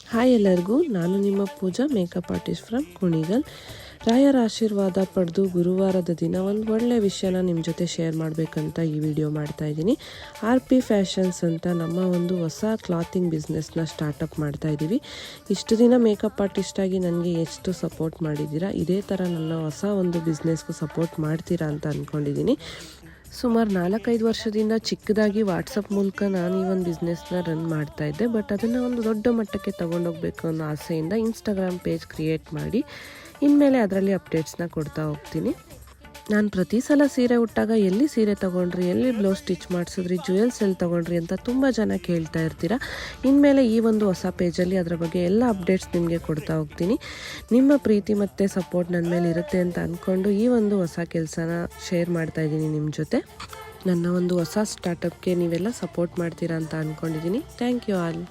Hi ಎಲ್ಲರಿಗೂ, ನಾನು ನಿಮ್ಮ ಪೂಜಾ ಮೇಕಪ್ ಆರ್ಟಿಸ್ಟ್ ಫ್ರಮ್ ಕುಣಿಗಲ್. ರಾಯರ ಆಶೀರ್ವಾದ ಪಡೆದು ಗುರುವಾರದ ದಿನ ಒಂದು ಒಳ್ಳೆಯ ವಿಷಯನ ನಿಮ್ಮ ಜೊತೆ ಶೇರ್ ಮಾಡಬೇಕಂತ ಈ ವಿಡಿಯೋ ಮಾಡ್ತಾ ಇದ್ದೀನಿ. RP ಫ್ಯಾಷನ್ಸ್ ಅಂತ ನಮ್ಮ ಒಂದು ಹೊಸ ಕ್ಲಾತಿಂಗ್ ಬಿಸ್ನೆಸ್ನ ಸ್ಟಾರ್ಟಪ್ ಮಾಡ್ತಾ ಇದ್ದೀವಿ. ಇಷ್ಟು ದಿನ ಮೇಕಪ್ ಆರ್ಟಿಸ್ಟಾಗಿ ನನಗೆ ಎಷ್ಟು ಸಪೋರ್ಟ್ ಮಾಡಿದ್ದೀರಾ, ಇದೇ ಥರ ನನ್ನ ಹೊಸ ಒಂದು ಬಿಸ್ನೆಸ್ಗೂ ಸಪೋರ್ಟ್ ಮಾಡ್ತೀರಾ ಅಂತ ಅಂದ್ಕೊಂಡಿದ್ದೀನಿ. ಸುಮಾರು 4-5 ವರ್ಷದಿಂದ ಚಿಕ್ಕದಾಗಿ ವಾಟ್ಸಪ್ ಮೂಲಕ ನಾನು ಈ ಒಂದು ಬಿಸ್ನೆಸ್ನ ರನ್ ಮಾಡ್ತಾಯಿದ್ದೆ. ಬಟ್ ಅದನ್ನು ಒಂದು ದೊಡ್ಡ ಮಟ್ಟಕ್ಕೆ ತೊಗೊಂಡೋಗ್ಬೇಕು ಅನ್ನೋ ಆಸೆಯಿಂದ ಇನ್ಸ್ಟಾಗ್ರಾಮ್ ಪೇಜ್ ಕ್ರಿಯೇಟ್ ಮಾಡಿ ಇನ್ಮೇಲೆ ಅದರಲ್ಲಿ ಅಪ್ಡೇಟ್ಸ್ನ ಕೊಡ್ತಾ ಹೋಗ್ತೀನಿ. ನಾನು ಪ್ರತಿ ಸಲ ಸೀರೆ ಉಟ್ಟಾಗ ಎಲ್ಲಿ ಸೀರೆ ತೊಗೊಂಡ್ರಿ, ಎಲ್ಲಿ ಬ್ಲೌಸ್ ಸ್ಟಿಚ್ ಮಾಡಿಸಿದ್ರಿ, ಜುವೆಲ್ಸ್ ಎಲ್ಲಿ ತೊಗೊಂಡ್ರಿ ಅಂತ ತುಂಬ ಜನ ಕೇಳ್ತಾ ಇರ್ತೀರ. ಇನ್ಮೇಲೆ ಈ ಒಂದು ಹೊಸ ಪೇಜಲ್ಲಿ ಅದರ ಬಗ್ಗೆ ಎಲ್ಲ ಅಪ್ಡೇಟ್ಸ್ ನಿಮಗೆ ಕೊಡ್ತಾ ಹೋಗ್ತೀನಿ. ನಿಮ್ಮ ಪ್ರೀತಿ ಮತ್ತು ಸಪೋರ್ಟ್ ನನ್ನ ಮೇಲೆ ಇರುತ್ತೆ ಅಂತ ಅಂದ್ಕೊಂಡು ಈ ಒಂದು ಹೊಸ ಕೆಲಸನ ಶೇರ್ ಮಾಡ್ತಾಯಿದ್ದೀನಿ ನಿಮ್ಮ ಜೊತೆ. ನನ್ನ ಒಂದು ಹೊಸ ಸ್ಟಾರ್ಟಪ್ಗೆ ನೀವೆಲ್ಲ ಸಪೋರ್ಟ್ ಮಾಡ್ತೀರಾ ಅಂತ ಅಂದ್ಕೊಂಡಿದ್ದೀನಿ. Thank you all.